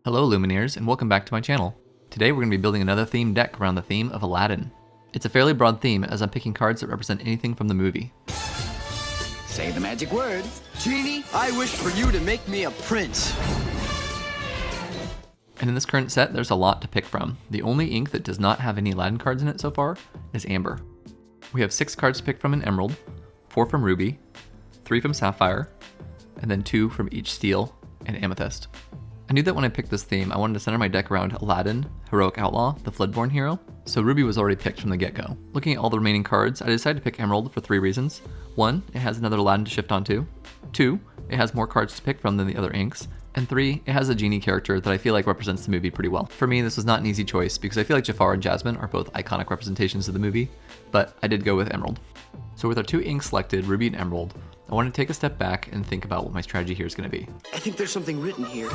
Hello Lumineers, and welcome back to my channel. Today we're going to be building another themed deck around the theme of Aladdin. It's a fairly broad theme as I'm picking cards that represent anything from the movie. Say the magic word. Genie, I wish for you to make me a prince. And in this current set, there's a lot to pick from. The only ink that does not have any Aladdin cards in it so far is Amber. We have 6 cards to pick from in Emerald, 4 from Ruby, 3 from Sapphire, and then 2 from each Steel and Amethyst. I knew that when I picked this theme, I wanted to center my deck around Aladdin, Heroic Outlaw, the Pixelborn hero, so Ruby was already picked from the get-go. Looking at all the remaining cards, I decided to pick Emerald for 3 reasons. 1, it has another Aladdin to shift onto. 2, it has more cards to pick from than the other inks. And 3, it has a Genie character that I feel like represents the movie pretty well. For me, this was not an easy choice because I feel like Jafar and Jasmine are both iconic representations of the movie, but I did go with Emerald. So with our 2 inks selected, Ruby and Emerald, I want to take a step back and think about what my strategy here is going to be. I think there's something written here.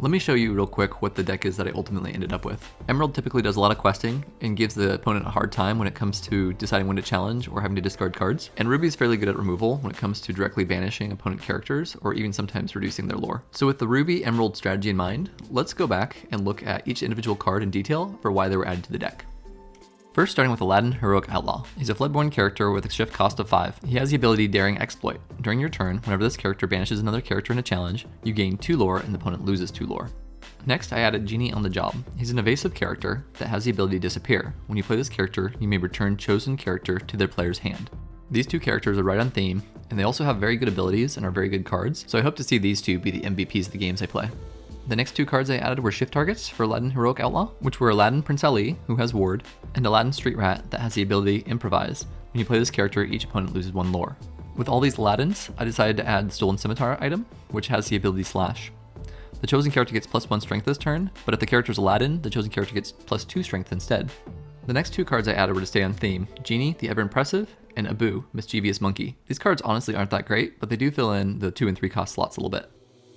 Let me show you real quick what the deck is that I ultimately ended up with. Emerald typically does a lot of questing and gives the opponent a hard time when it comes to deciding when to challenge or having to discard cards. And Ruby's fairly good at removal when it comes to directly banishing opponent characters or even sometimes reducing their lore. So with the Ruby Emerald strategy in mind, let's go back and look at each individual card in detail for why they were added to the deck. First, starting with Aladdin, Heroic Outlaw. He's a Pixelborn character with a shift cost of 5. He has the ability Daring Exploit. During your turn, whenever this character banishes another character in a challenge, you gain 2 lore and the opponent loses 2 lore. Next, I added Genie on the Job. He's an evasive character that has the ability to disappear. When you play this character, you may return chosen character to their player's hand. These 2 characters are right on theme, and they also have very good abilities and are very good cards, so I hope to see these 2 be the MVPs of the games I play. The next 2 cards I added were shift targets for Aladdin Heroic Outlaw, which were Aladdin Prince Ali, who has Ward, and Aladdin Street Rat that has the ability Improvise. When you play this character, each opponent loses 1 lore. With all these Aladdins, I decided to add the Stolen Scimitar item, which has the ability Slash. The chosen character gets +1 strength this turn, but if the character is Aladdin, the chosen character gets +2 strength instead. The next 2 cards I added were to stay on theme, Genie, the Ever Impressive, and Abu, Mischievous Monkey. These cards honestly aren't that great, but they do fill in the 2 and 3 cost slots a little bit.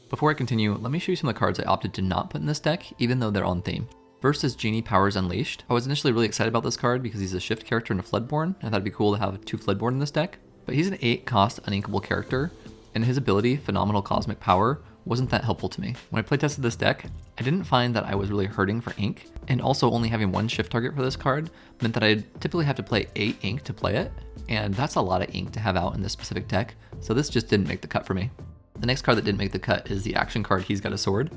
Before I continue, let me show you some of the cards I opted to not put in this deck, even though they're on theme. First is Genie Powers Unleashed. I was initially really excited about this card because he's a shift character in a Pixelborn, and I thought it'd be cool to have 2 Pixelborn in this deck. But he's an 8 cost uninkable character, and his ability, Phenomenal Cosmic Power, wasn't that helpful to me. When I playtested this deck, I didn't find that I was really hurting for ink, and also only having 1 shift target for this card meant that I'd typically have to play 8 ink to play it, and that's a lot of ink to have out in this specific deck, so this just didn't make the cut for me. The next card that didn't make the cut is the action card He's Got a Sword.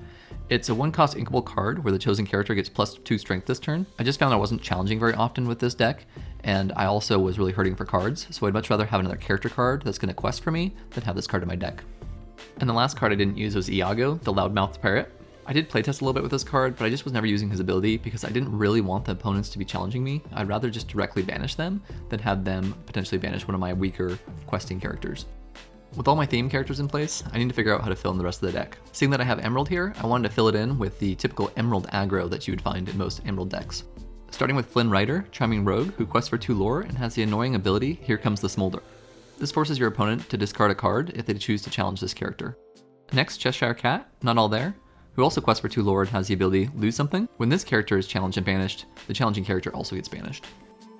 It's a 1 cost inkable card where the chosen character gets +2 strength this turn. I just found I wasn't challenging very often with this deck, and I also was really hurting for cards, so I'd much rather have another character card that's going to quest for me than have this card in my deck. And the last card I didn't use was Iago, the Loudmouthed Parrot. I did playtest a little bit with this card, but I just was never using his ability because I didn't really want the opponents to be challenging me. I'd rather just directly banish them than have them potentially banish one of my weaker questing characters. With all my theme characters in place, I need to figure out how to fill in the rest of the deck. Seeing that I have Emerald here, I wanted to fill it in with the typical Emerald aggro that you would find in most Emerald decks. Starting with Flynn Rider, Charming Rogue, who quests for 2 lore and has the annoying ability Here Comes the Smolder. This forces your opponent to discard a card if they choose to challenge this character. Next, Cheshire Cat, Not All There, who also quests for 2 lore and has the ability Lose Something. When this character is challenged and banished, the challenging character also gets banished.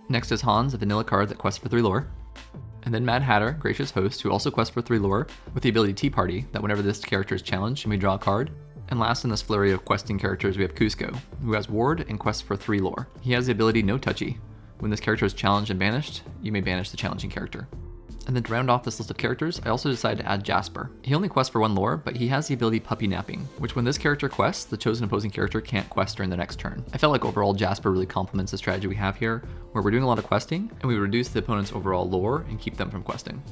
Next is Hans, a vanilla card that quests for 3 lore. And then Mad Hatter, Gracious Host, who also quests for 3 lore, with the ability Tea Party, that whenever this character is challenged, you may draw a card. And last in this flurry of questing characters, we have Cusco, who has Ward and quests for 3 lore. He has the ability No Touchy. When this character is challenged and banished, you may banish the challenging character. And then to round off this list of characters, I also decided to add Jasper. He only quests for 1 lore, but he has the ability Puppy Napping, which when this character quests, the chosen opposing character can't quest during the next turn. I felt like overall Jasper really complements the strategy we have here, where we're doing a lot of questing, and we reduce the opponent's overall lore and keep them from questing.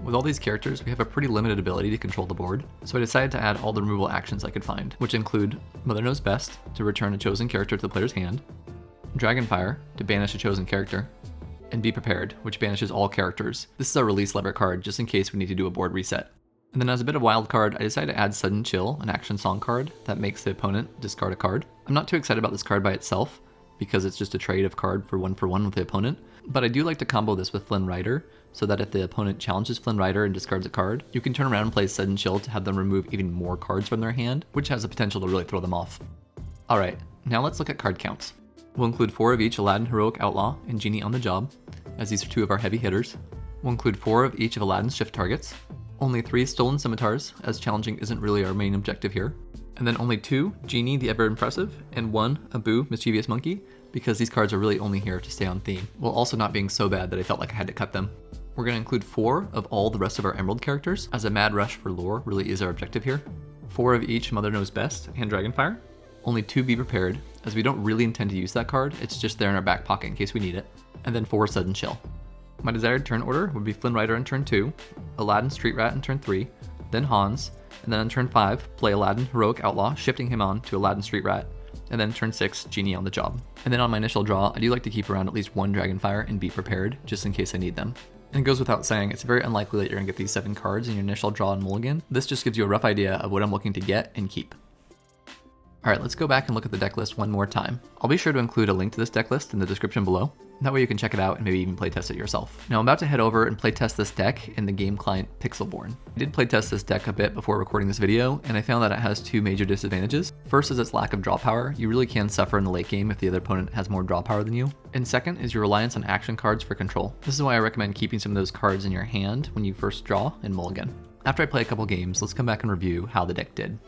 With all these characters, we have a pretty limited ability to control the board, so I decided to add all the removal actions I could find, which include Mother Knows Best, to return a chosen character to the player's hand, Dragonfire, to banish a chosen character, and Be Prepared, which banishes all characters. This is a release lever card, just in case we need to do a board reset. And then as a bit of wild card, I decided to add Sudden Chill, an action song card that makes the opponent discard a card. I'm not too excited about this card by itself, because it's just a trade of card for 1 with the opponent, but I do like to combo this with Flynn Rider, so that if the opponent challenges Flynn Rider and discards a card, you can turn around and play Sudden Chill to have them remove even more cards from their hand, which has the potential to really throw them off. Alright, now let's look at card counts. We'll include 4 of each Aladdin Heroic Outlaw and Genie on the Job, as these are 2 of our heavy hitters. We'll include 4 of each of Aladdin's shift targets. Only 3 stolen scimitars, as challenging isn't really our main objective here. And then only 2, Genie the ever impressive, and 1, Abu, mischievous monkey, because these cards are really only here to stay on theme, while also not being so bad that I felt like I had to cut them. We're going to include 4 of all the rest of our Emerald characters, as a mad rush for lore really is our objective here. 4 of each Mother Knows Best and Dragonfire. Only 2 Be Prepared, as we don't really intend to use that card, it's just there in our back pocket in case we need it. And then 4 Sudden Chill. My desired turn order would be Flynn Rider on turn 2, Aladdin Street Rat on turn 3, then Hans, and then on turn 5, play Aladdin Heroic Outlaw, shifting him on to Aladdin Street Rat, and then turn 6, Genie on the job. And then on my initial draw, I do like to keep around at least 1 Dragonfire and Be Prepared, just in case I need them. And it goes without saying, it's very unlikely that you're going to get these 7 cards in your initial draw and mulligan. This just gives you a rough idea of what I'm looking to get and keep. Alright, let's go back and look at the deck list one more time. I'll be sure to include a link to this deck list in the description below. That way you can check it out and maybe even playtest it yourself. Now I'm about to head over and playtest this deck in the game client Pixelborn. I did playtest this deck a bit before recording this video, and I found that it has 2 major disadvantages. First is its lack of draw power. You really can suffer in the late game if the other opponent has more draw power than you. And second is your reliance on action cards for control. This is why I recommend keeping some of those cards in your hand when you first draw and mulligan. After I play a couple games, let's come back and review how the deck did.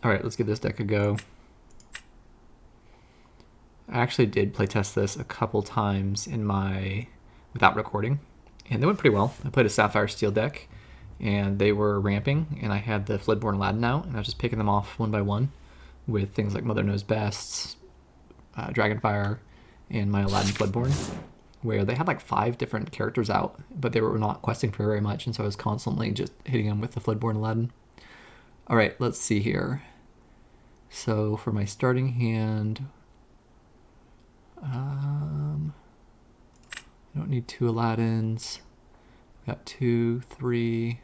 Alright, let's give this deck a go. I actually did playtest this a couple times without recording, and they went pretty well. I played a Sapphire Steel deck, and they were ramping, and I had the Pixelborn Aladdin out, and I was just picking them off one by one with things like Mother Knows Best, Dragonfire, and my Aladdin Pixelborn, where they had like 5 different characters out, but they were not questing for very much, and so I was constantly just hitting them with the Pixelborn Aladdin. Alright, let's see here. So for my starting hand, I don't need 2 Aladdins. I've got 2, 3.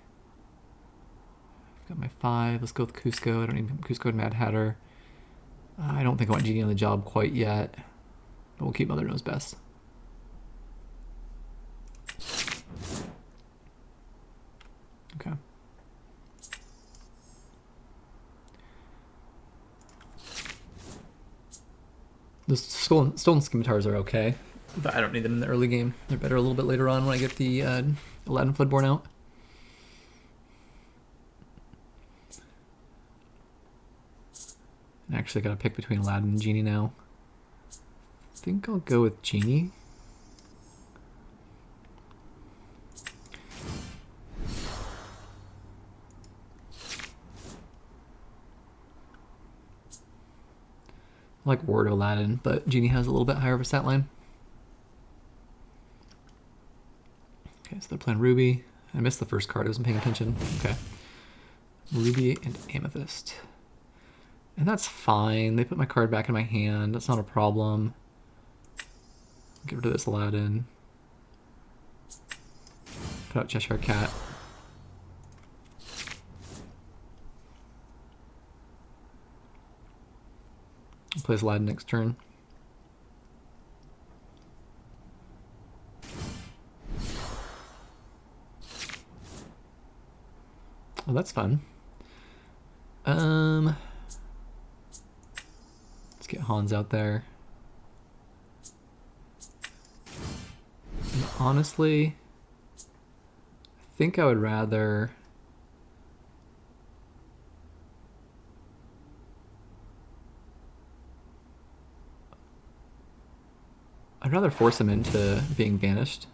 I've got my 5. Let's go with Cusco. I don't need Cusco and Mad Hatter. I don't think I want Genie on the job quite yet, but we'll keep Mother Knows Best. Okay. The stolen scimitars are okay, but I don't need them in the early game. They're better a little bit later on when I get the Aladdin Pixelborn out. I actually gotta pick between Aladdin and Genie now. I think I'll go with Genie. I like Ward of Aladdin, but Genie has a little bit higher of a stat line. Okay, so they're playing Ruby. I missed the first card, I wasn't paying attention. Okay. Ruby and Amethyst. And that's fine. They put my card back in my hand. That's not a problem. Get rid of this Aladdin. Put out Cheshire Cat. Plays Aladdin next turn. Oh, that's fun. Let's get Hans out there. And honestly, I think I would rather force him into being banished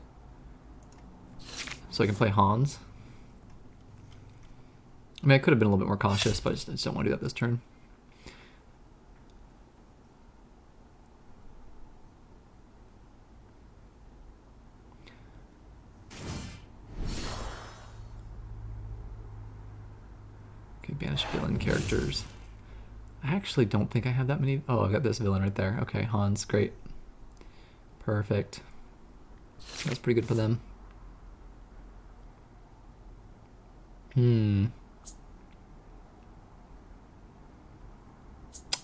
so I can play Hans. I mean, I could have been a little bit more cautious, but I just don't want to do that this turn. Okay, banish villain characters. I actually don't think I have that many. Oh, I've got this villain right there. Okay, Hans, great. Perfect. That's pretty good for them. You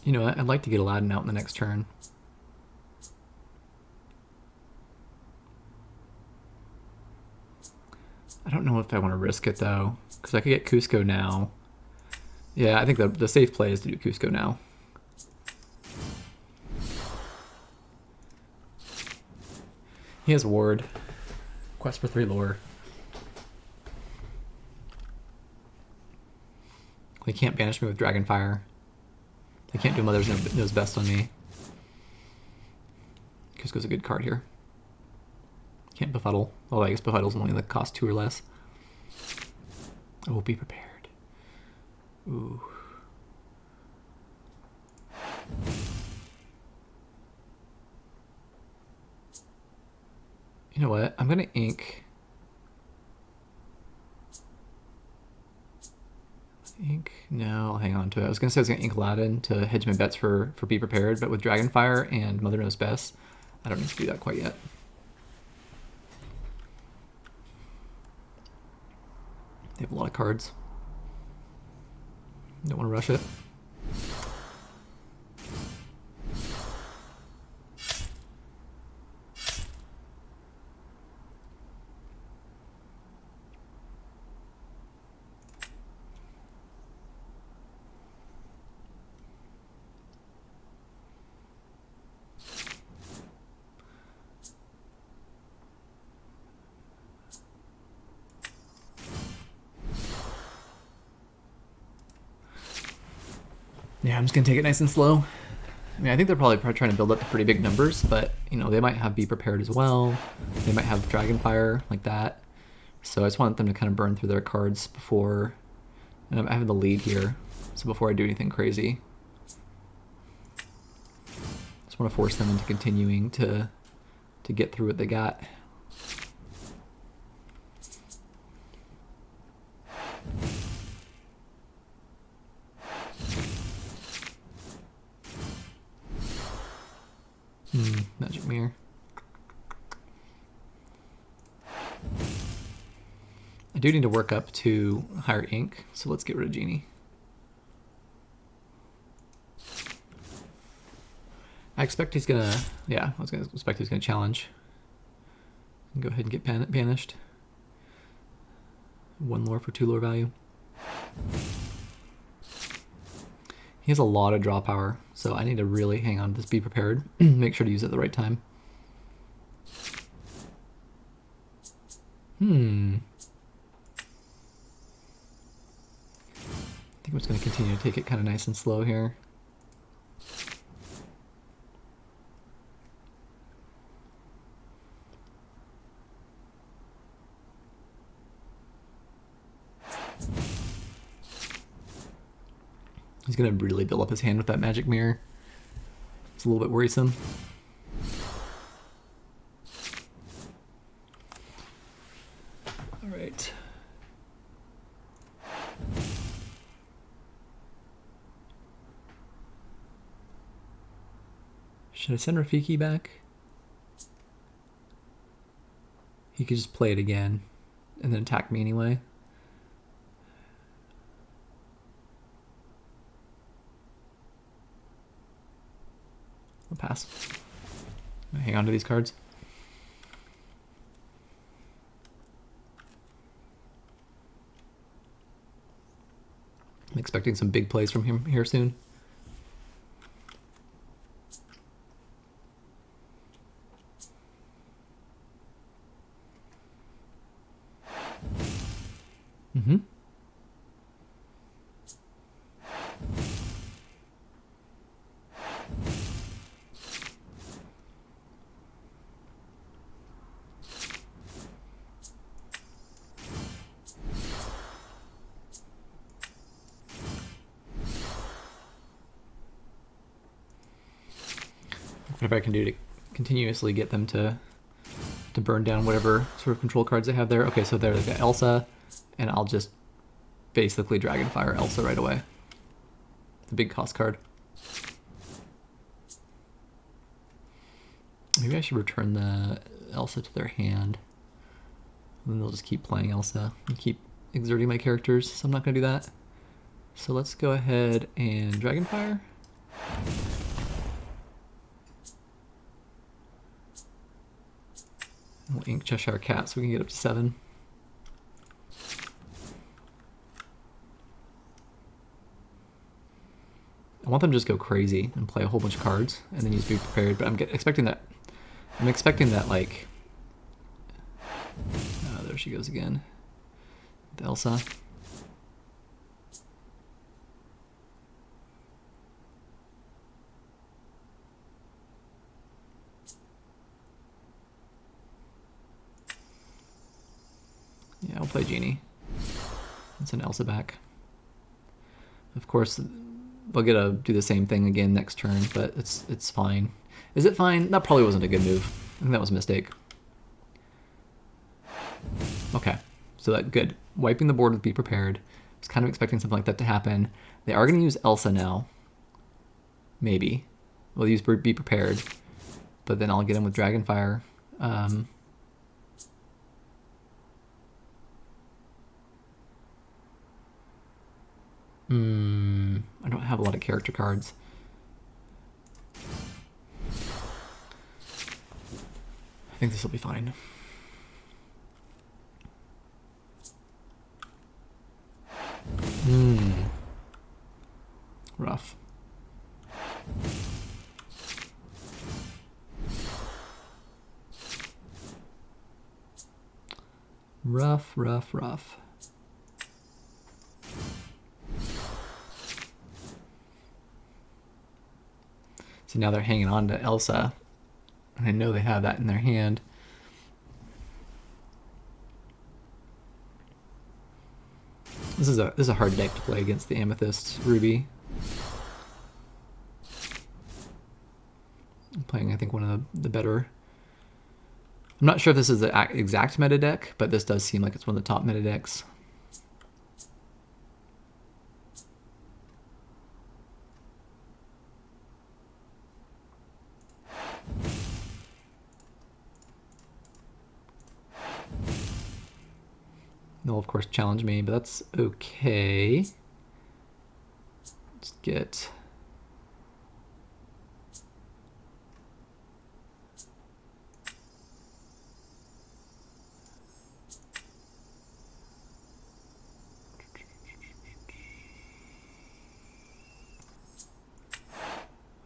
know what? I'd like to get Aladdin out in the next turn. I don't know if I want to risk it though, because I could get Cusco now. Yeah, I think the safe play is to do Cusco now. He has Ward. Quest for 3 lore. They can't banish me with Dragonfire. They can't do Mother's Knows Best on me. Cusco's a good card here. Can't Befuddle. Although I guess Befuddle's only that cost 2 or less. Oh, be prepared. Ooh. You know what? I'm gonna ink. Ink? No, I'll hang on to it. I was gonna say I was gonna ink Aladdin to hedge my bets for Be Prepared, but with Dragonfire and Mother Knows Best, I don't need to do that quite yet. They have a lot of cards. Don't want to rush it. Yeah, I'm just gonna take it nice and slow. I mean, I think they're probably trying to build up to pretty big numbers, but you know, they might have Be Prepared as well. They might have Dragonfire like that. So I just want them to kind of burn through their cards before, and I have the lead here. So before I do anything crazy, just want to force them into continuing to get through what they got. Magic Mirror. I do need to work up to higher ink, so let's get rid of Genie. I expect he's gonna, yeah, I was gonna expect he's gonna challenge. Go ahead and get banished. 1 lore for 2 lore value. He has a lot of draw power, so I need to really hang on to this Be Prepared. Make sure to use it at the right time. I think I'm just going to continue to take it kind of nice and slow here. He's going to really build up his hand with that Magic Mirror. It's a little bit worrisome. All right. Should I send Rafiki back? He could just play it again and then attack me anyway. I'll pass. Hang on to these cards. I'm expecting some big plays from him here soon. Whatever I can do to continuously get them to burn down whatever sort of control cards they have there. Okay, so there they've got Elsa, and I'll just basically Dragonfire Elsa right away. The big cost card. Maybe I should return the Elsa to their hand. And then they'll just keep playing Elsa and keep exerting my characters, so I'm not going to do that. So let's go ahead and Dragonfire. We'll ink Cheshire Cat so we can get up to 7. I want them to just go crazy and play a whole bunch of cards and then use Be Prepared, but I'm expecting that like there she goes again. The Elsa. Yeah, I'll play Genie. And send Elsa back. Of course, they'll get to do the same thing again next turn, but it's fine. Is it fine? That probably wasn't a good move. I think that was a mistake. Okay, so that good. Wiping the board with Be Prepared. I was kind of expecting something like that to happen. They are going to use Elsa now. Maybe. We'll use Be Prepared, but then I'll get him with Dragonfire. I don't have a lot of character cards. I think this will be fine. Rough. Rough. So now they're hanging on to Elsa, and I know they have that in their hand. This is a hard deck to play against the Amethyst Ruby. I'm playing, I think, one of the better. I'm not sure if this is the exact meta deck, but this does seem like it's one of the top meta decks. They'll of course challenge me, but that's okay. Let's get...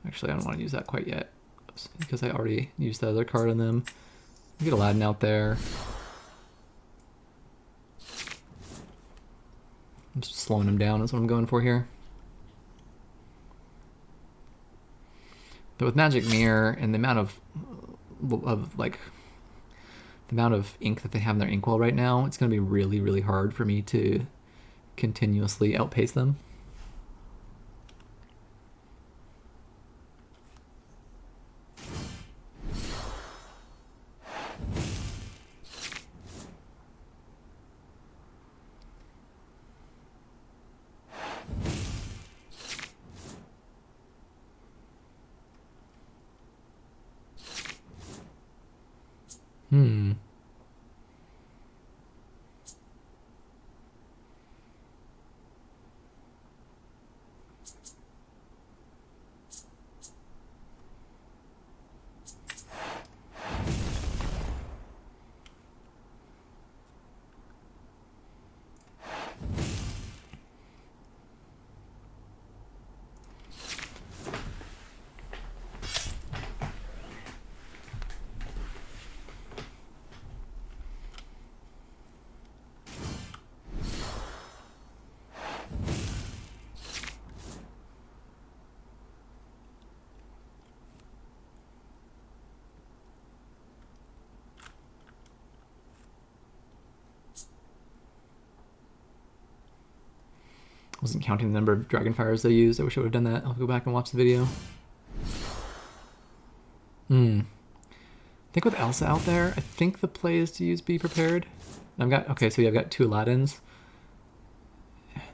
Actually, I don't want to use that quite yet, because I already used the other card on them. Get Aladdin out there. I'm just slowing him down is what I'm going for here. But with Magic Mirror and the amount of ink that they have in their inkwell right now, it's going to be really, really hard for me to continuously outpace them. I wasn't counting the number of Dragonfires they used. I wish I would have done that. I'll go back and watch the video. I think with Elsa out there, I think the play is to use Be Prepared. I've got, okay, so I've got 2 Aladdins.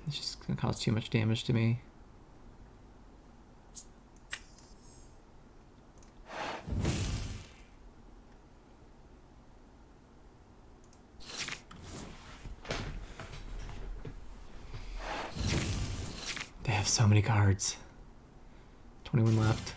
It's just gonna cause too much damage to me. They have so many cards. 21 left.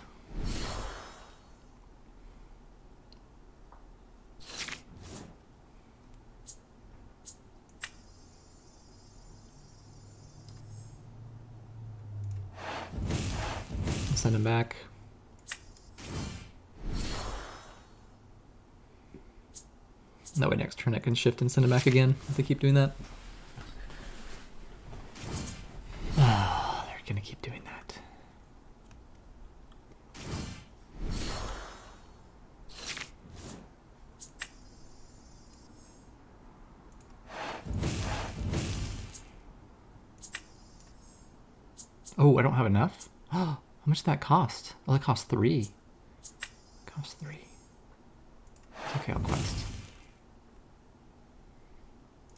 Send him back. That way next turn I can shift and send it back again if they keep doing that. Oh, they're gonna keep doing that. Oh, I don't have enough? How much did that cost? Oh, that cost 3. Cost 3. It's okay, I'll quest.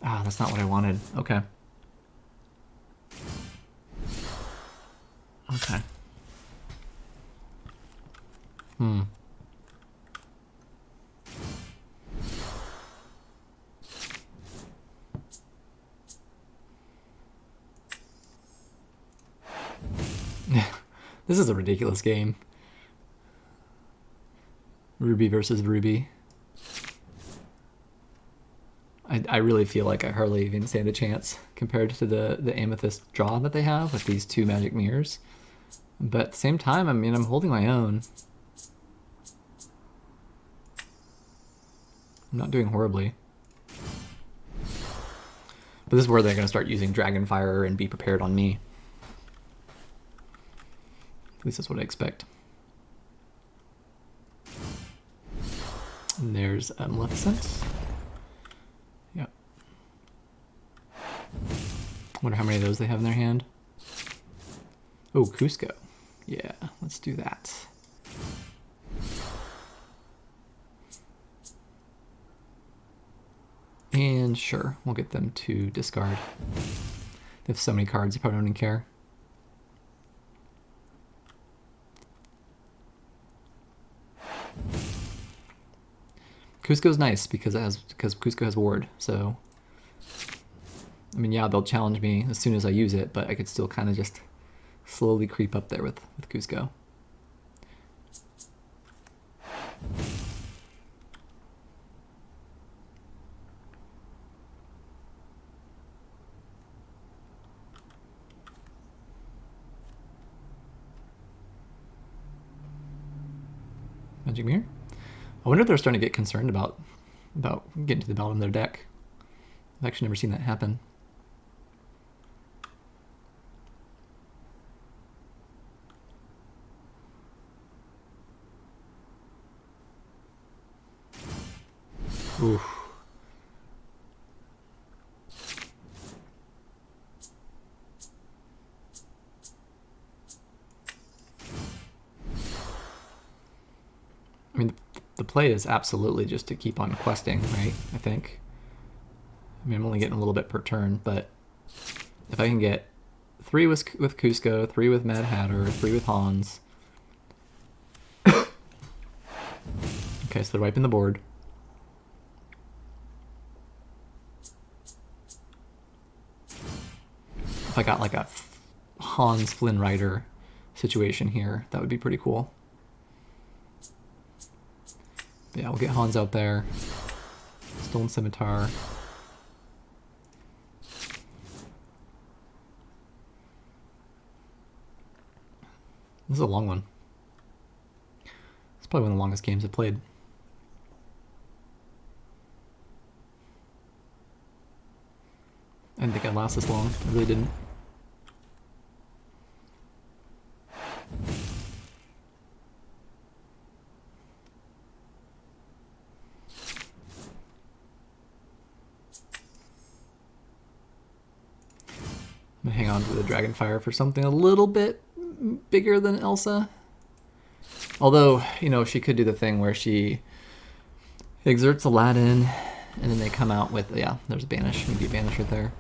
Ah, that's not what I wanted. Okay. Okay. This is a ridiculous game. Ruby versus Ruby. I really feel like I hardly even stand a chance compared to the amethyst draw that they have with these 2 magic mirrors. But at the same time, I mean, I'm holding my own. I'm not doing horribly. But this is where they're going to start using Dragonfire and be prepared on me. At least that's what I expect. And there's Maleficent. Yep. Wonder how many of those they have in their hand. Oh, Cusco. Yeah, let's do that. And sure, we'll get them to discard. They have so many cards, they probably don't even care. Cusco's nice because Cusco has ward, so I mean, yeah, they'll challenge me as soon as I use it, but I could still kind of just slowly creep up there with Cusco. Magic Mirror? I wonder if they're starting to get concerned about getting to the bottom of their deck. I've actually never seen that happen. Oof. I mean, the play is absolutely just to keep on questing, right? I think. I mean, I'm only getting a little bit per turn, but if I can get 3 with Cusco, 3 with Mad Hatter, 3 with Hans. Okay, so they're wiping the board. If I got like a Hans Flynn Rider situation here, that would be pretty cool. But yeah, we'll get Hans out there. Stolen Scimitar. This is a long one. It's probably one of the longest games I've played. I didn't think I'd last this long. I really didn't. I'm gonna hang on to the Dragonfire for something a little bit bigger than Elsa. Although, you know, she could do the thing where she exerts Aladdin and then they come out with, yeah, there's a banish. Maybe a banish right there.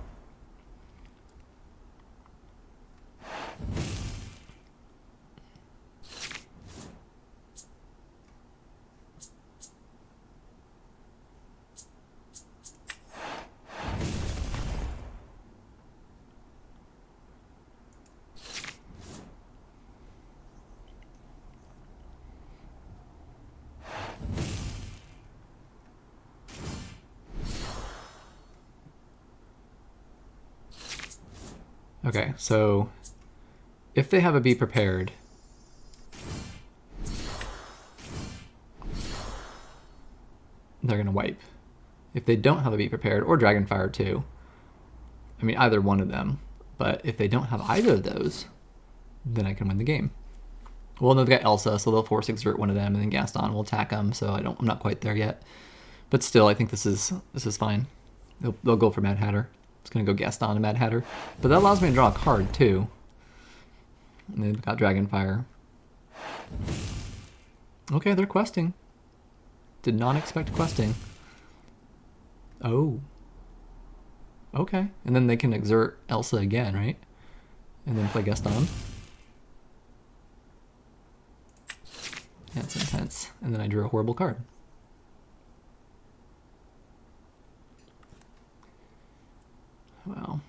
Okay, so if they have a be prepared, they're gonna wipe. If they don't have a Be Prepared, or Dragonfire too, I mean either one of them, but if they don't have either of those, then I can win the game. Well, no, they've got Elsa, so they'll force exert one of them, and then Gaston will attack them. So I'm not quite there yet, but still, I think this is fine. They'll go for Mad Hatter. It's gonna go Gaston and Mad Hatter, but that allows me to draw a card too. And they've got Dragonfire. Okay, they're questing. Did not expect questing. Oh. Okay, and then they can exert Elsa again, right? And then play Gaston. That's intense. And then I drew a horrible card. Wow.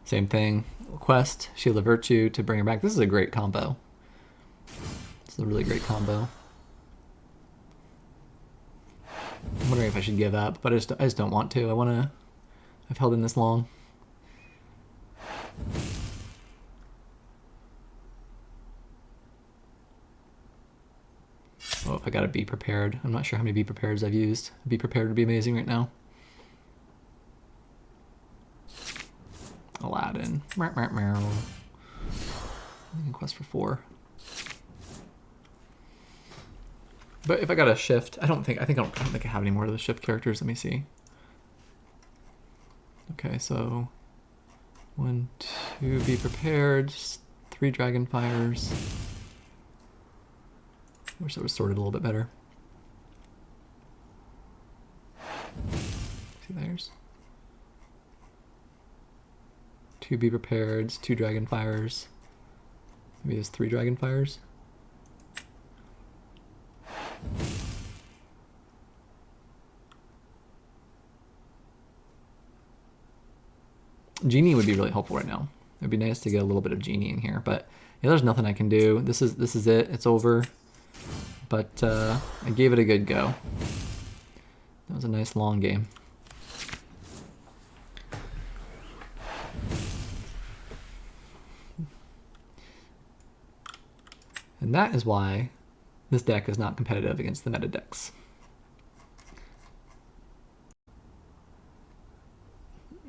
Same thing. Quest, Shield of Virtue to bring her back. This is a great combo. This is a really great combo. I'm wondering if I should give up, but I just don't want to. I've held in this long. Oh, if I gotta Be Prepared. I'm not sure how many Be Prepareds I've used. Be Prepared would be amazing right now. Aladdin. I can quest for 4. But if I got a shift, I don't think I have any more of the shift characters. Let me see. Okay, so 1, 2, Be Prepared, 3 Dragonfires. I wish that was sorted a little bit better. See, there's 2 Be Prepared, 2 Dragonfires. Maybe there's 3 Dragonfires. Genie would be really helpful right now. It'd be nice to get a little bit of Genie in here, but yeah, there's nothing I can do. This is it. It's over. But I gave it a good go. That was a nice long game. And that is why this deck is not competitive against the meta decks.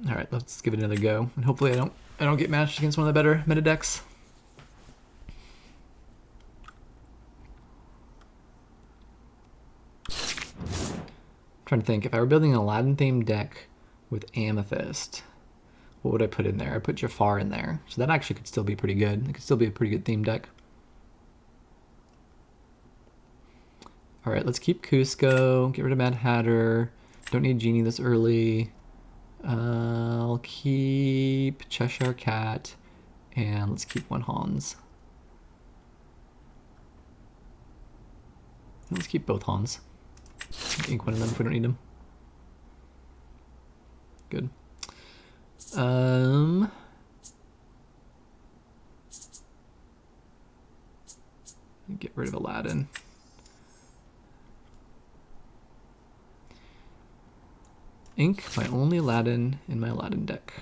All right, let's give it another go, and hopefully I don't get matched against one of the better meta decks. I'm trying to think, if I were building an Aladdin-themed deck with Amethyst, what would I put in there? I put Jafar in there, so that actually could still be pretty good. It could still be a pretty good theme deck. All right, let's keep Cusco, get rid of Mad Hatter. Don't need Genie this early. I'll keep Cheshire Cat, and let's keep 1 Hans. Let's keep both Hans. Ink one of them if we don't need them. Good. Get rid of Aladdin. Ink my only Aladdin in my Aladdin deck.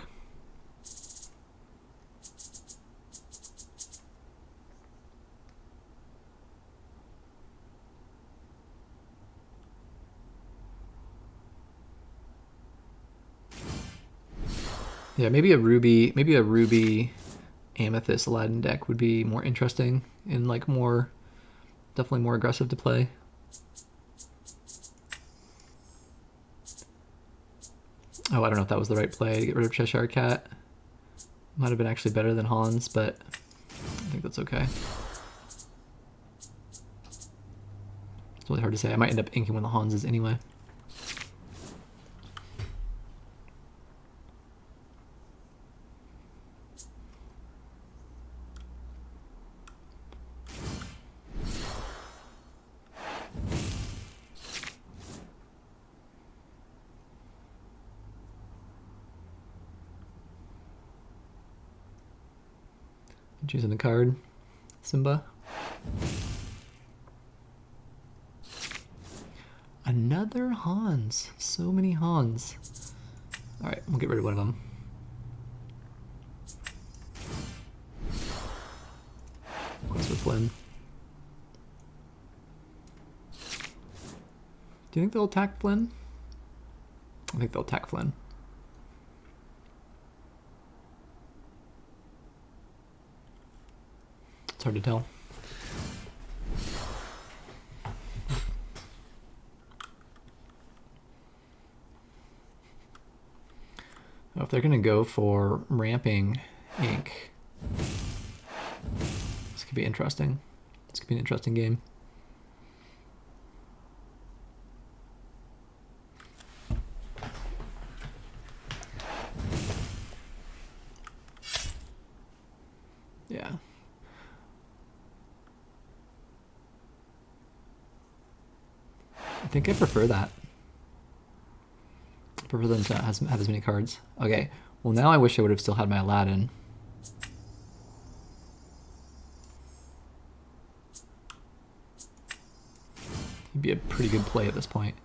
Yeah, maybe a ruby amethyst Aladdin deck would be more interesting and like definitely more aggressive to play. Oh, I don't know if that was the right play to get rid of Cheshire Cat. Might have been actually better than Hans, but I think that's okay. It's really hard to say. I might end up inking one of the Hanses anyway. Choosing a card, Simba. Another Hans. So many Hans. Alright, we'll get rid of one of them. Quest with Flynn. Do you think they'll attack Flynn? I think they'll attack Flynn. It's hard to tell. Oh, if they're gonna go for ramping ink, this could be interesting. This could be an interesting game. Yeah. I think I prefer that. I prefer them to have as many cards. Okay, well now I wish I would have still had my Aladdin. It'd be a pretty good play at this point.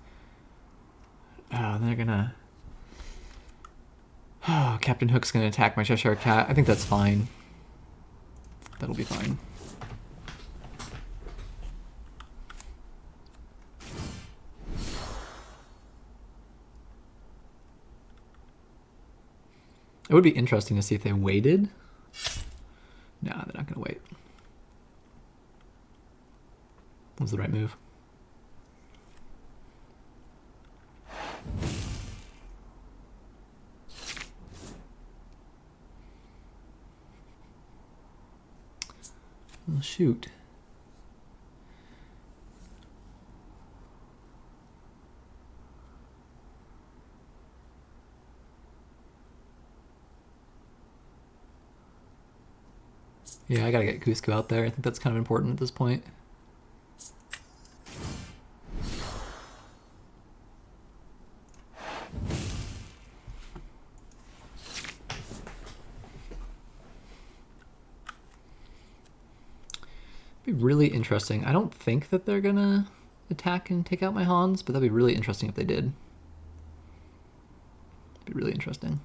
Oh, they're gonna... Oh, Captain Hook's gonna attack my Cheshire Cat. I think that's fine. That'll be fine. It would be interesting to see if they waited. No, they're not gonna wait. What was the right move? Oh, shoot. Yeah, I gotta get Cusco out there. I think that's kind of important at this point. Be really interesting. I don't think that they're gonna attack and take out my Hans, but that'd be really interesting if they did. Be really interesting.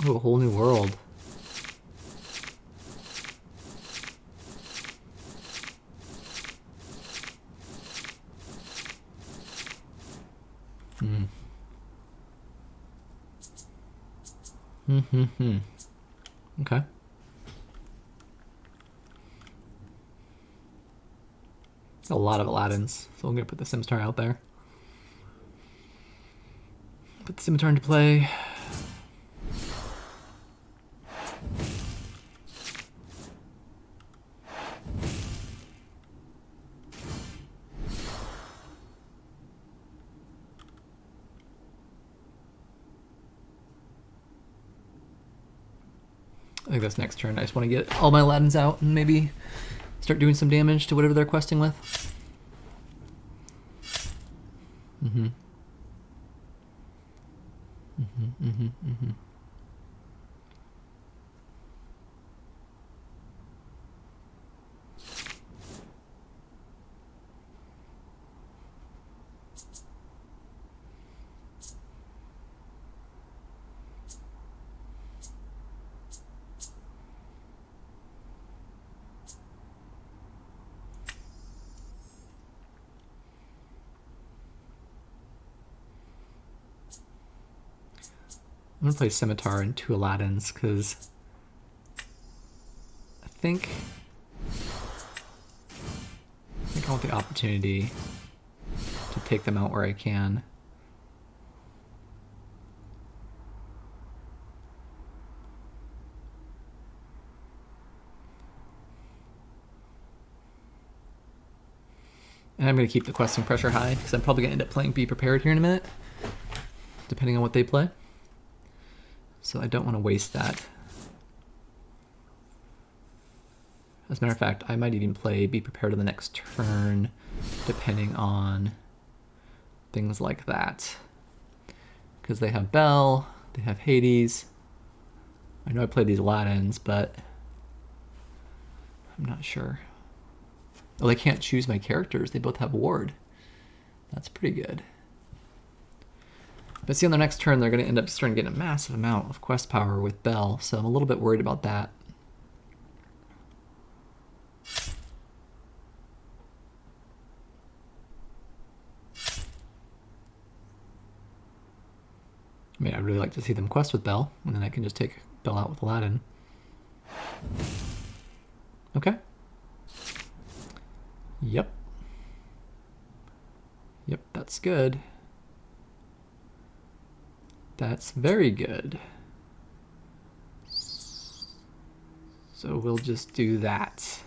Oh, a whole new world. Okay. A lot of Aladdins, so I'm gonna put the Scimitar out there. Put the Scimitar into play. I think that's next turn. I just want to get all my Aladdins out and maybe start doing some damage to whatever they're questing with. I'm gonna play Scimitar and 2 Aladdins because I think I want the opportunity to take them out where I can. And I'm going to keep the questing pressure high because I'm probably going to end up playing Be Prepared here in a minute, depending on what they play. So I don't want to waste that. As a matter of fact, I might even play Be Prepared on the next turn, depending on things like that. Because they have Belle, they have Hades. I know I played these Aladdins, but I'm not sure. Oh, they can't choose my characters. They both have ward. That's pretty good. But see, on their next turn, they're going to end up starting to get a massive amount of quest power with Belle, so I'm a little bit worried about that. I mean, I'd really like to see them quest with Belle, and then I can just take Belle out with Aladdin. Okay. Yep. Yep, that's good. That's very good. So we'll just do that.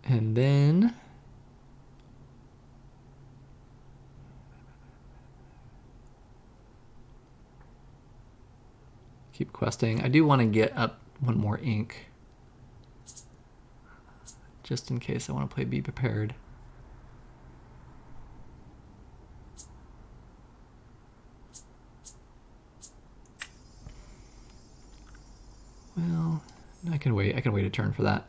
And then keep questing. I do want to get up one more ink, just in case I want to play Be Prepared. Well, I can wait. I can wait a turn for that.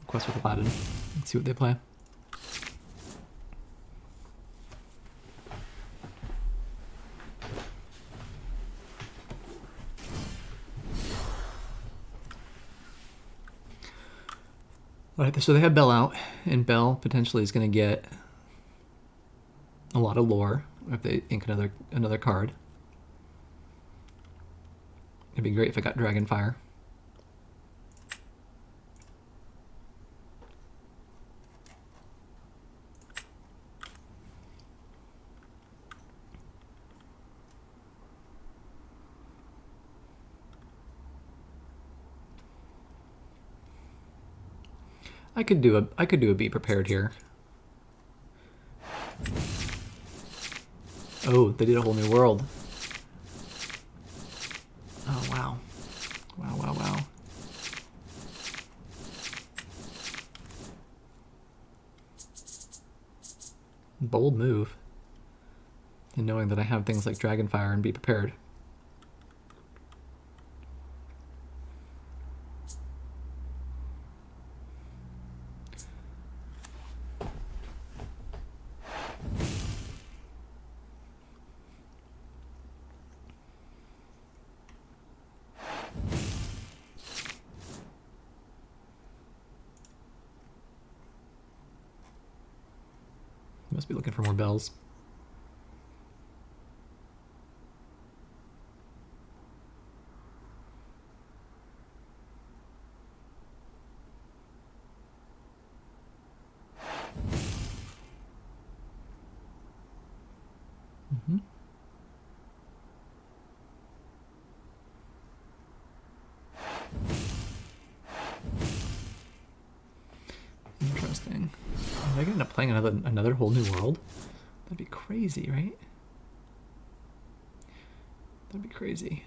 Quest with Aladdin. Let's see what they play. Alright, so they have Belle out, and Belle potentially is going to get a lot of lore if they ink another card. It'd be great if I got Dragonfire. I could do a Be Prepared here. Oh, they did a whole new world. Oh wow. Wow, wow, wow. Bold move. And knowing that I have things like Dragonfire and Be Prepared. Must be looking for more bells. Mm-hmm. Interesting. Are they gonna end up playing another whole new world? That'd be crazy, right? That'd be crazy.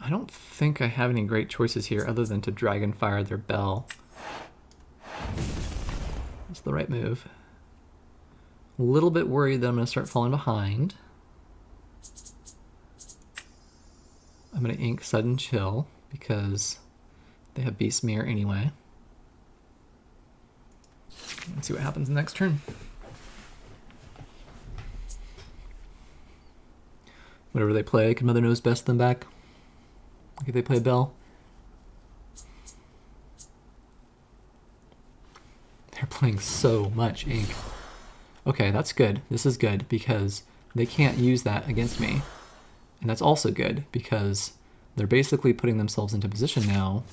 I don't think I have any great choices here other than to Dragonfire their Belle. That's the right move. A little bit worried that I'm going to start falling behind. I'm going to ink Sudden Chill because they have Beast Mirror anyway. Let's see what happens next turn. Whatever they play, can Mother Knows Best them back. If they play Belle. They're playing so much ink. Okay, that's good. This is good because they can't use that against me. And that's also good because they're basically putting themselves into a position now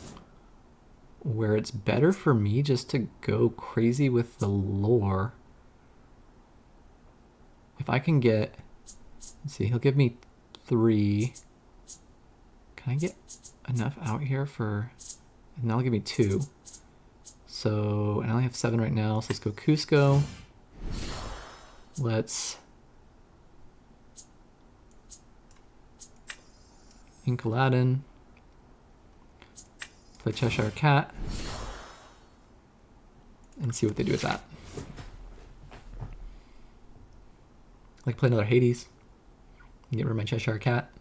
where it's better for me just to go crazy with the lore. If I can get, let's see, he'll give me 3. Can I get enough out here for, and that'll give me 2. So, and I only have 7 right now, so let's go Cusco. Let's ink Aladdin. Play Cheshire Cat. And see what they do with that. Like play another Hades. Get rid of my Cheshire Cat.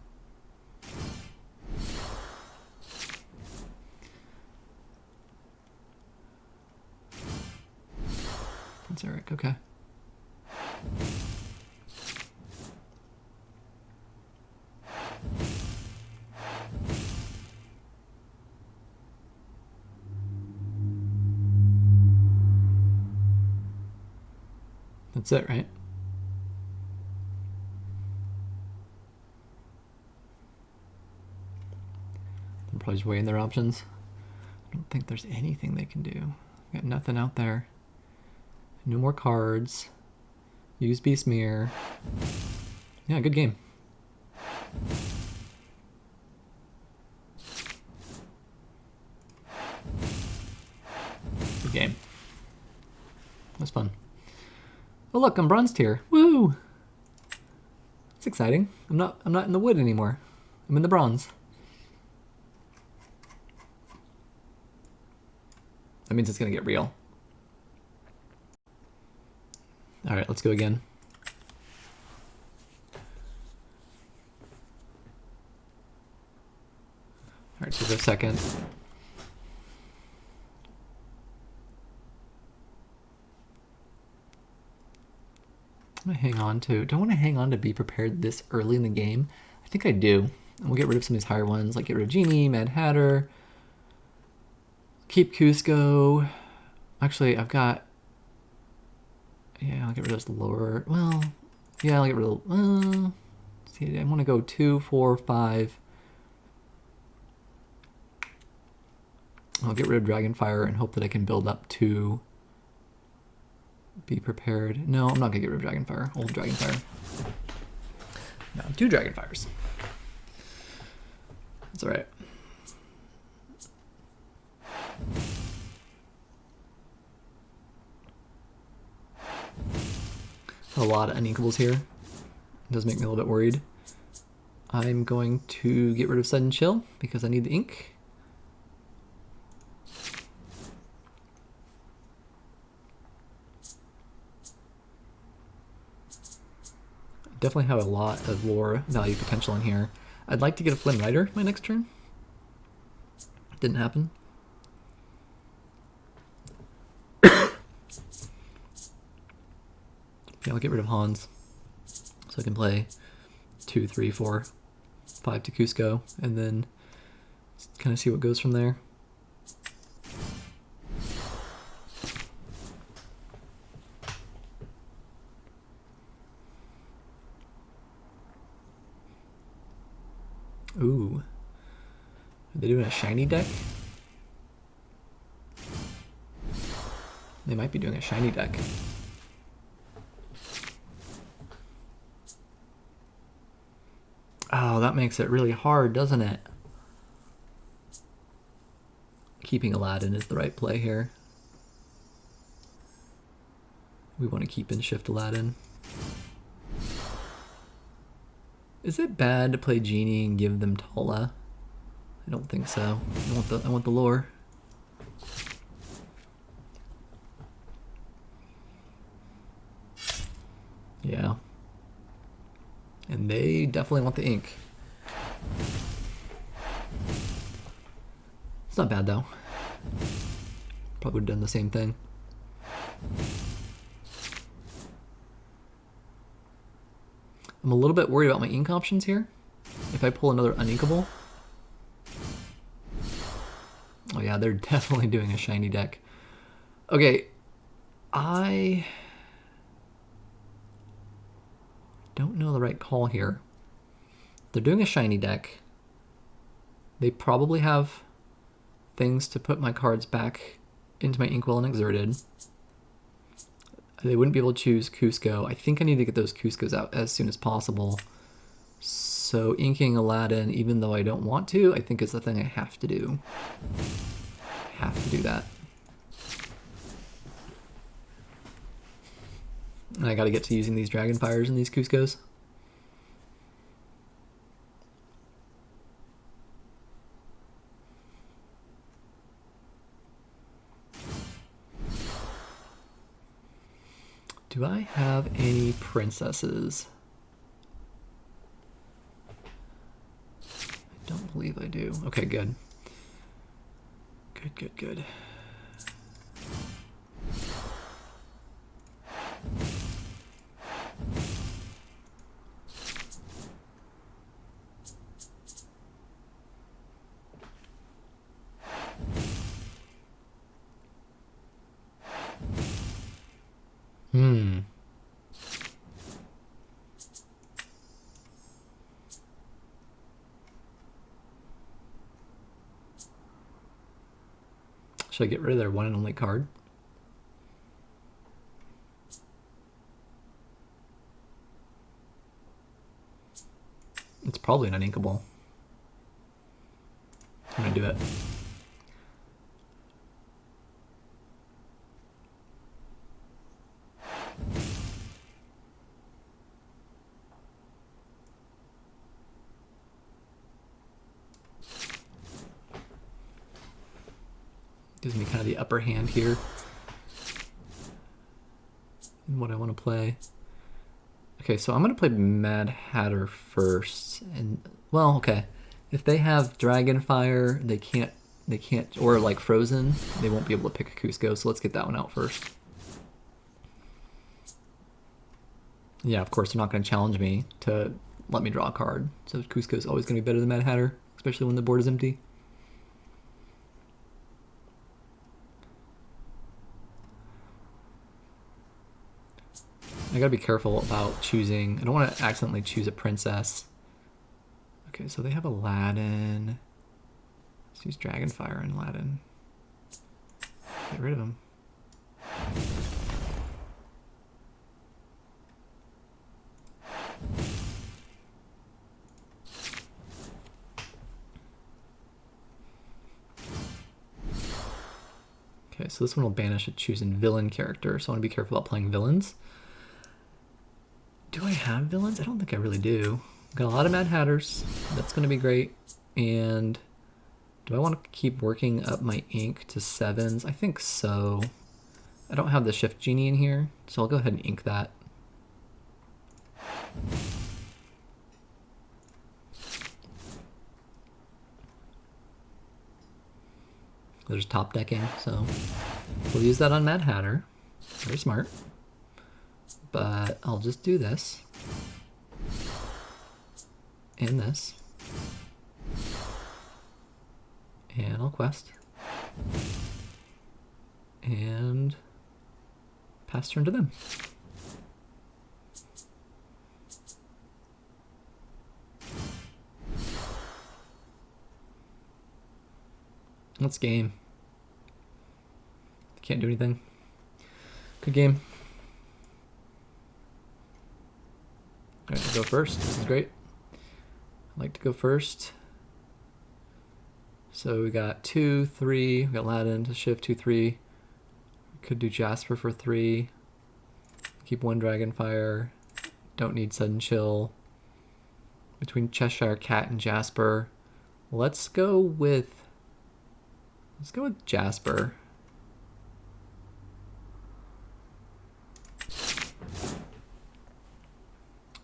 Prince Eric, okay. That's it, right? They're probably just weighing their options. I don't think there's anything they can do. Got nothing out there. No more cards. Use Beast Mirror. Yeah, good game. Good game. That was fun. Oh look, I'm bronze tier. Woo! It's exciting. I'm not in the wood anymore. I'm in the bronze. That means it's gonna get real. Alright, let's go again. Alright, so go second. I'm gonna hang on to, do I want to hang on to be prepared this early in the game? I think I do. And we'll get rid of some of these higher ones, like get rid of Genie, Mad Hatter, keep Cusco. Actually, I've got, yeah, I'll get rid of this lower, well, yeah, I'll get rid of, see, I want to go 2, 4, 5. I'll get rid of Dragonfire and hope that I can build up to be prepared. No, I'm not gonna get rid of Dragonfire. Old Dragonfire. No, 2 Dragonfires. That's alright. A lot of uninkables here. It does make me a little bit worried. I'm going to get rid of Sudden Chill because I need the ink. Definitely have a lot of lore value potential in here. I'd like to get a Flynn Rider my next turn. Didn't happen. Yeah, I'll get rid of Hans. So I can play 2, 3, 4, 5 to Cusco, and then kind of see what goes from there. Ooh. Are they doing a shiny deck? They might be doing a shiny deck. Oh, that makes it really hard, doesn't it? Keeping Aladdin is the right play here. We want to keep and shift Aladdin. Is it bad to play Genie and give them Tala? I don't think so. I want the lore. Yeah. And they definitely want the ink. It's not bad though. Probably would have done the same thing. I'm a little bit worried about my ink options here. If I pull another uninkable. Oh yeah, they're definitely doing a shiny deck. Okay, I don't know the right call here. They're doing a shiny deck. They probably have things to put my cards back into my Inkwell and Exerted. They wouldn't be able to choose Cusco. I think I need to get those Cuscos out as soon as possible. So inking Aladdin, even though I don't want to, I think is the thing I have to do. Have to do that. And I gotta get to using these Dragonfires and these Cuscos. Do I have any princesses? I don't believe I do. Okay, good. Good. Should I get rid of their one and only card? It's probably an uninkable. I'm gonna do it. Gives me kind of the upper hand here in what I want to play. Okay, so I'm going to play Mad Hatter first. And, well, okay. If they have Dragonfire, they can't, or like Frozen, they won't be able to pick a Cusco, so let's get that one out first. Yeah, of course, they're not going to challenge me to let me draw a card. So Cusco's always going to be better than Mad Hatter, especially when the board is empty. I gotta be careful about choosing. I don't want to accidentally choose a princess. Okay, so they have Aladdin. Let's use Dragonfire and Aladdin. Get rid of him. Okay, so this one will banish a chosen villain character, so I want to be careful about playing villains. Do I have villains? I don't think I really do. Got a lot of Mad Hatters. That's going to be great. And do I want to keep working up my ink to 7s? I think so. I don't have the Shift Genie in here, so I'll go ahead and ink that. There's top decking, so we'll use that on Mad Hatter. Very smart. But I'll just do this. And this. And I'll quest. And pass turn to them. Let's game. Can't do anything. Good game. I like to go first. This is great. I like to go first. So we got 2, 3. We got Aladdin to shift 2, 3. We could do Jasper for 3. Keep 1 Dragonfire. Don't need Sudden Chill. Between Cheshire Cat and Jasper. Let's go with Jasper.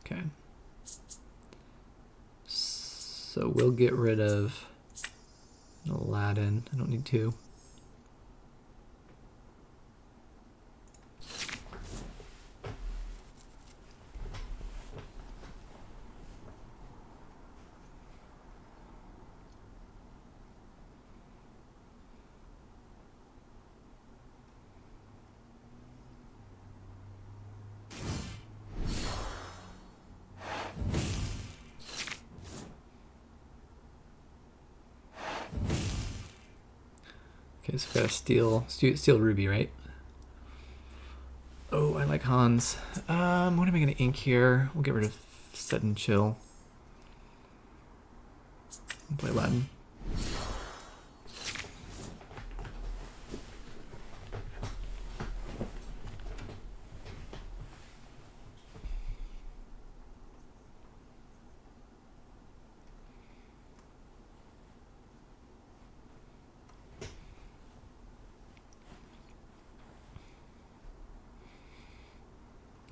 Okay. So we'll get rid of Aladdin. I don't need 2. Okay, so we got a steal Ruby, right? Oh, I like Hans. What am I gonna ink here? We'll get rid of Set and Chill. I'll play Aladdin.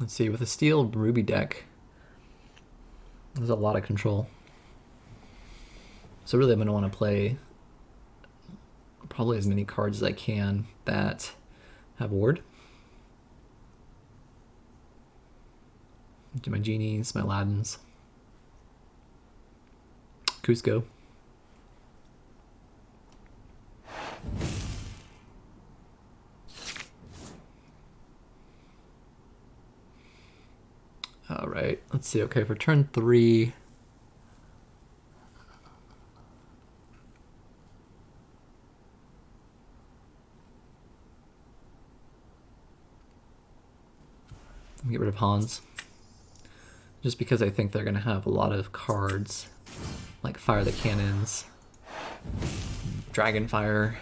Let's see, with a steel ruby deck, there's a lot of control. So really I'm going to want to play probably as many cards as I can that have ward. Do my Genies, my Aladdins. Cusco. All right, let's see. Okay, for turn 3, get rid of Hans, just because I think they're going to have a lot of cards like Fire the Cannons, Dragonfire,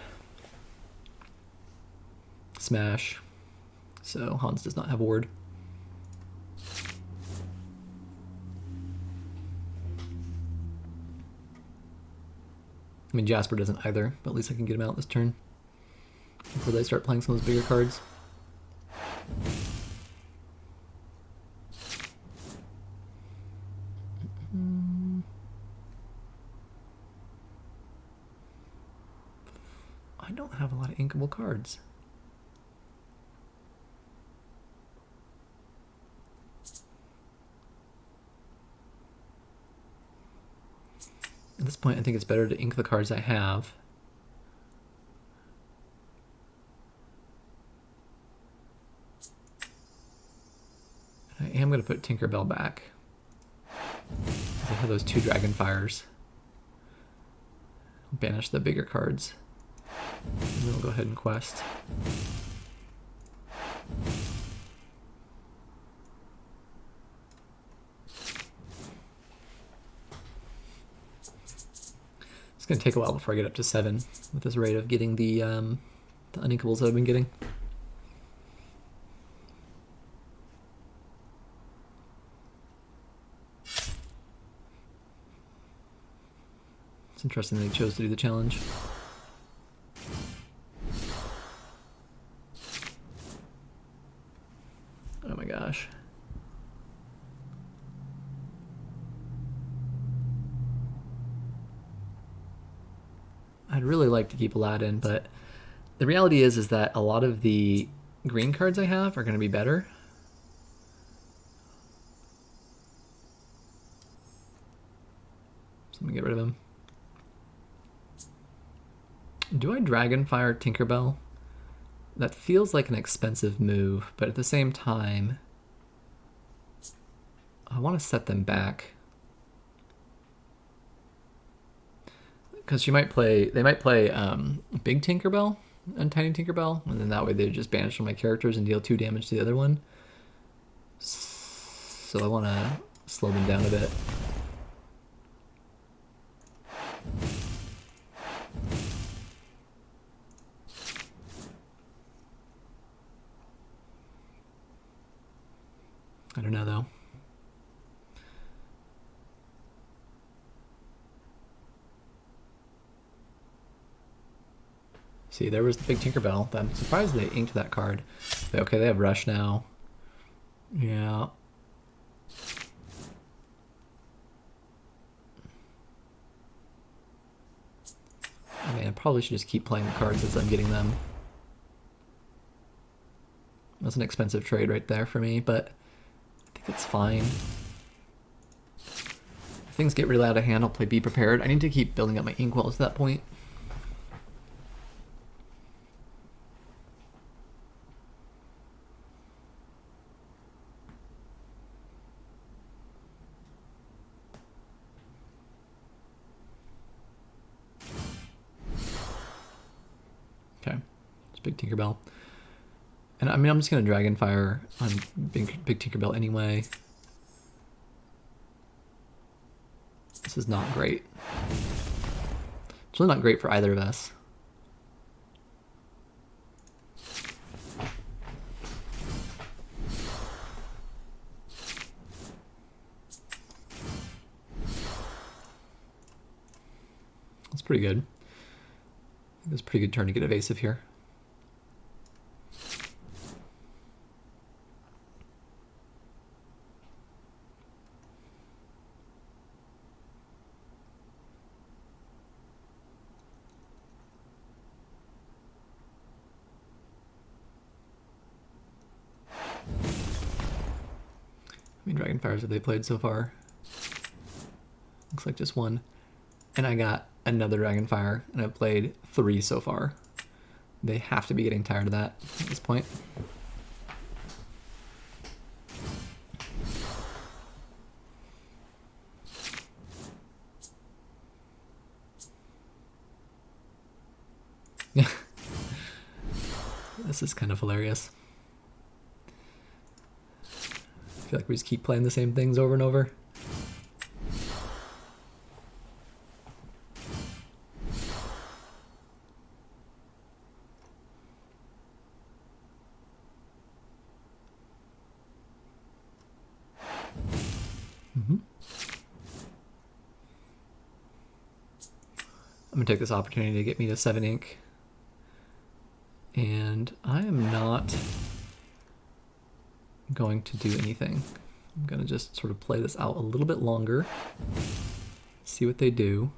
Smash. So Hans does not have ward. I mean, Jasper doesn't either, but at least I can get him out this turn before they start playing some of those bigger cards. I don't have a lot of inkable cards. At this point, I think it's better to ink the cards I have. I am going to put Tinkerbell back. I have those 2 Dragonfires. Banish the bigger cards. And then we'll go ahead and quest. It's going to take a while before I get up to 7 with this rate of getting the uninkables that I've been getting. It's interesting that he chose to do the challenge. Oh my gosh. I'd really like to keep Aladdin, but the reality is that a lot of the green cards I have are going to be better. So I'm going to get rid of him. Do I Dragonfire Tinkerbell? That feels like an expensive move, but at the same time, I want to set them back. Because they might play big Tinkerbell and tiny Tinkerbell, and then that way they just banish one of my characters and deal 2 damage to the other one. So I want to slow them down a bit. I don't know though. See, there was the big Tinkerbell. I'm surprised they inked that card. But okay, they have Rush now. Yeah. I mean, I probably should just keep playing the cards as I'm getting them. That's an expensive trade right there for me, but I think it's fine. If things get really out of hand, I'll play Be Prepared. I need to keep building up my inkwells to that point. Okay, it's big Tinkerbell. And I mean, I'm just going to Dragonfire on big Tinkerbell anyway. This is not great. It's really not great for either of us. That's pretty good. I think it's a pretty good turn to get evasive here. many Dragonfires have they played so far? Looks like just one. And I got another Dragonfire, and I've played 3 so far. They have to be getting tired of that at this point. This is kind of hilarious. I feel like we just keep playing the same things over and over. I'm gonna take this opportunity to get me to 7 ink. And I am not going to do anything. I'm gonna just sort of play this out a little bit longer, see what they do.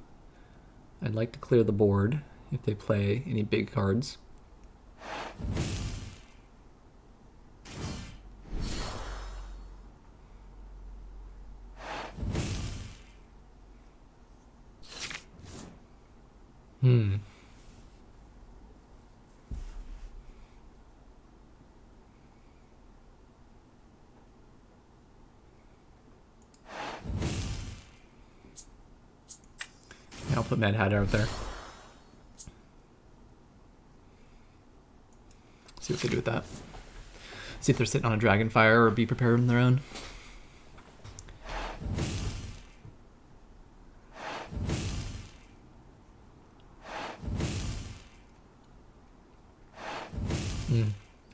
I'd like to clear the board if they play any big cards. Yeah, I'll put Mad Hatter out there. See what they do with that. See if they're sitting on a Dragonfire or be prepared on their own.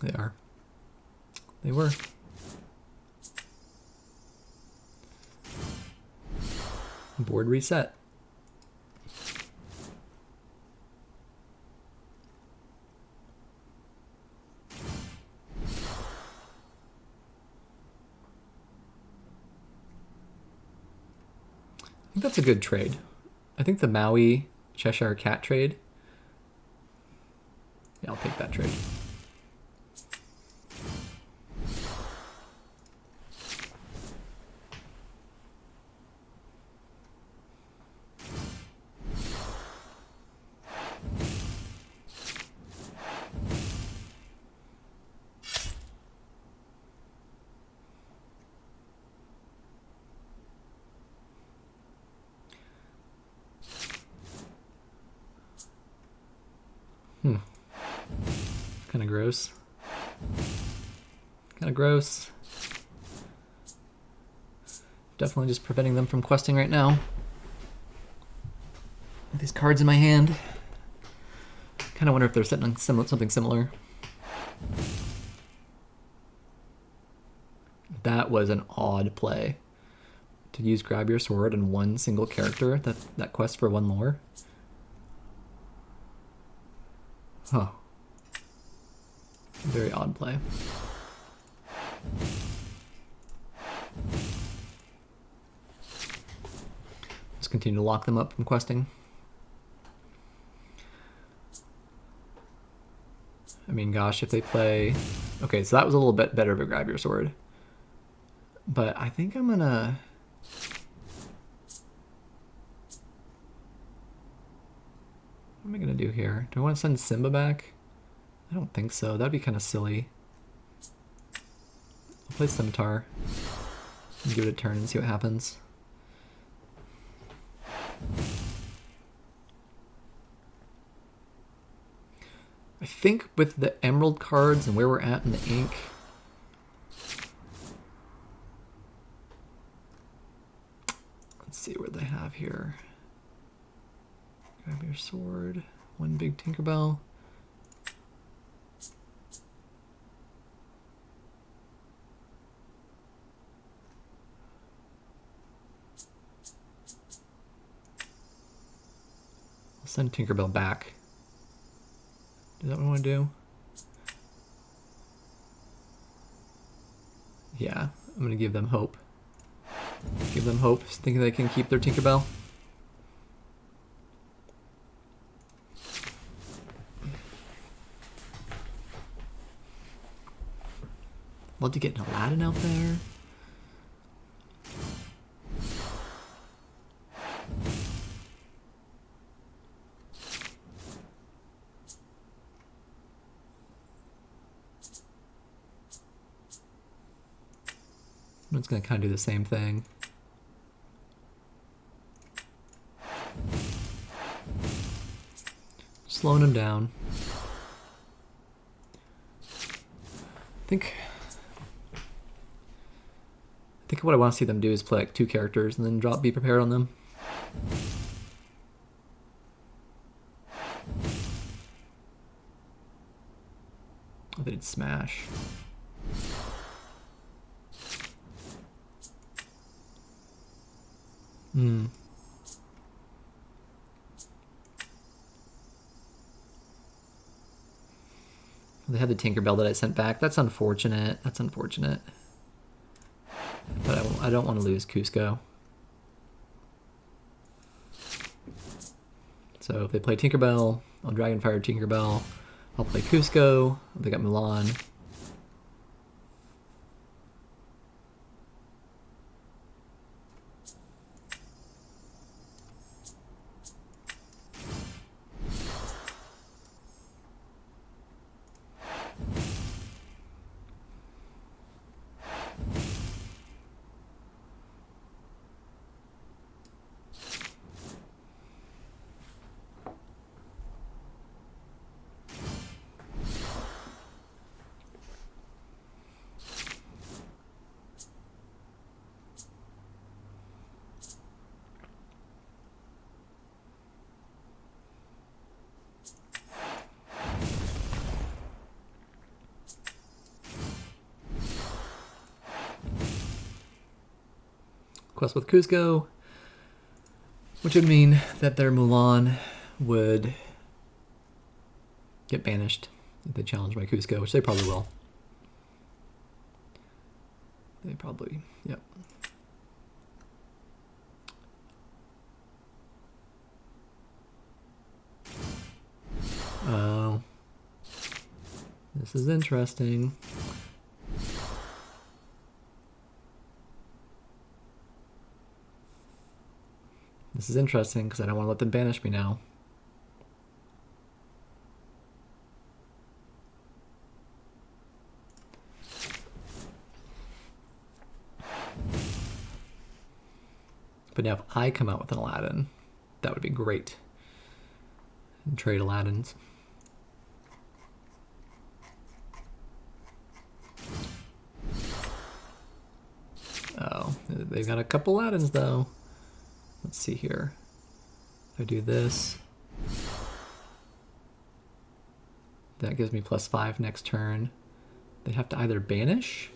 They are. They were. Board reset. I think that's a good trade. I think the Maui Cheshire Cat trade. Yeah, I'll take that trade. Kind of gross. Kind of gross. Definitely just preventing them from questing right now. With these cards in my hand. Kind of wonder if they're setting on something similar. That was an odd play. To use Grab Your Sword on one single character, that quest for 1 lore. Huh. Very odd play. Let's continue to lock them up from questing. I mean, gosh, if they play... Okay, so that was a little bit better of a Grab Your Sword. But I think I'm gonna... What am I gonna do here? Do I want to send Simba back? I don't think so. That'd be kind of silly. I'll play Scimitar and give it a turn and see what happens. I think with the Emerald cards and where we're at in the ink, let's see what they have here. Grab Your Sword, 1 big Tinkerbell. I'll send Tinkerbell back. Is that what I want to do? Yeah, I'm going to give them hope. Give them hope, thinking they can keep their Tinkerbell. Love to get an Aladdin out there. I'm just gonna kind of do the same thing. Slowing him down. I think what I want to see them do is play like 2 characters and then drop Be Prepared on them. Oh, they did Smash. They had the Tinkerbell that I sent back. That's unfortunate. That's unfortunate. But I don't want to lose Cusco. So if they play Tinkerbell, I'll Dragonfire Tinkerbell. I'll play Cusco. They got Mulan. Quest with Cusco, which would mean that their Mulan would get banished if they challenge my Cusco, which they probably will. They probably, yep. Oh, this is interesting. This is interesting because I don't want to let them banish me now. But now if I come out with an Aladdin, that would be great. And trade Aladdins. Oh, they've got a couple Aladdins though. Let's see here. If I do this, that gives me +5 next turn. They have to either banish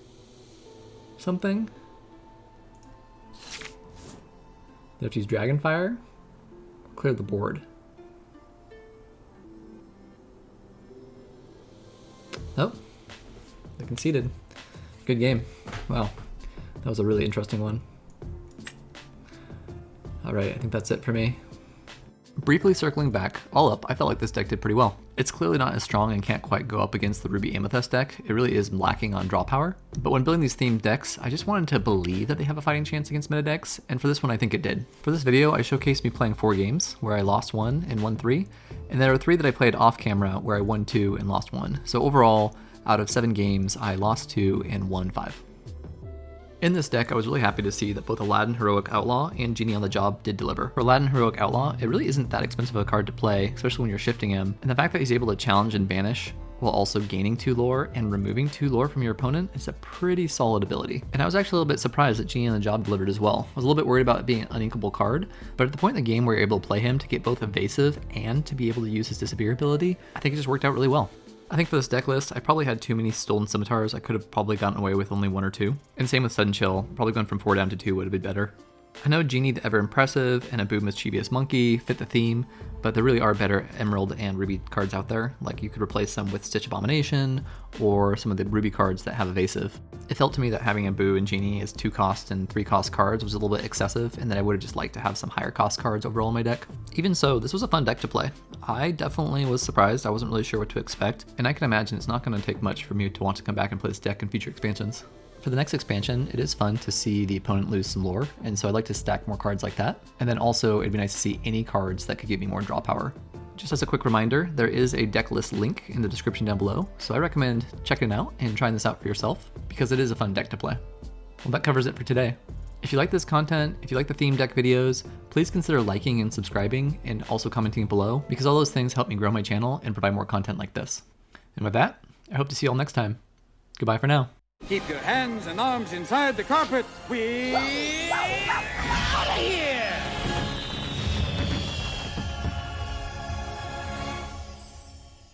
something. They have to use Dragonfire, clear the board. Oh, they conceded. Good game. Wow, that was a really interesting one. All right, I think that's it for me. Briefly circling back, all up, I felt like this deck did pretty well. It's clearly not as strong and can't quite go up against the Ruby Amethyst deck. It really is lacking on draw power. But when building these themed decks, I just wanted to believe that they have a fighting chance against meta decks, and for this one I think it did. For this video, I showcased me playing 4 games, where I lost 1 and won 3, and there are 3 that I played off camera, where I won 2 and lost 1. So overall, out of 7 games, I lost 2 and won 5. In this deck, I was really happy to see that both Aladdin Heroic Outlaw and Genie on the Job did deliver. For Aladdin Heroic Outlaw, it really isn't that expensive of a card to play, especially when you're shifting him, and the fact that he's able to challenge and banish while also gaining 2 lore and removing 2 lore from your opponent is a pretty solid ability. And I was actually a little bit surprised that Genie on the Job delivered as well. I was a little bit worried about it being an unequal card, but at the point in the game where you're able to play him to get both evasive and to be able to use his disappear ability, I think it just worked out really well. I think for this deck list, I probably had too many Stolen Scimitars. I could have probably gotten away with only 1 or 2. And same with Sudden Chill, probably going from 4 down to 2 would have been better. I know Genie the Ever Impressive and Abu Mischievous Monkey fit the theme, but there really are better Emerald and Ruby cards out there. Like you could replace them with Stitch Abomination or some of the Ruby cards that have evasive. It felt to me that having Abu and Genie as 2 cost and 3 cost cards was a little bit excessive, and that I would have just liked to have some higher cost cards overall in my deck. Even so, this was a fun deck to play. I definitely was surprised. I wasn't really sure what to expect, and I can imagine it's not going to take much for me to want to come back and play this deck in future expansions. For the next expansion, it is fun to see the opponent lose some lore, and so I'd like to stack more cards like that. And then also, it'd be nice to see any cards that could give me more draw power. Just as a quick reminder, there is a deck list link in the description down below, so I recommend checking it out and trying this out for yourself, because it is a fun deck to play. Well, that covers it for today. If you like this content, if you like the theme deck videos, please consider liking and subscribing and also commenting below, because all those things help me grow my channel and provide more content like this. And with that, I hope to see you all next time. Goodbye for now. Keep your hands and arms inside the carpet. We're out of here!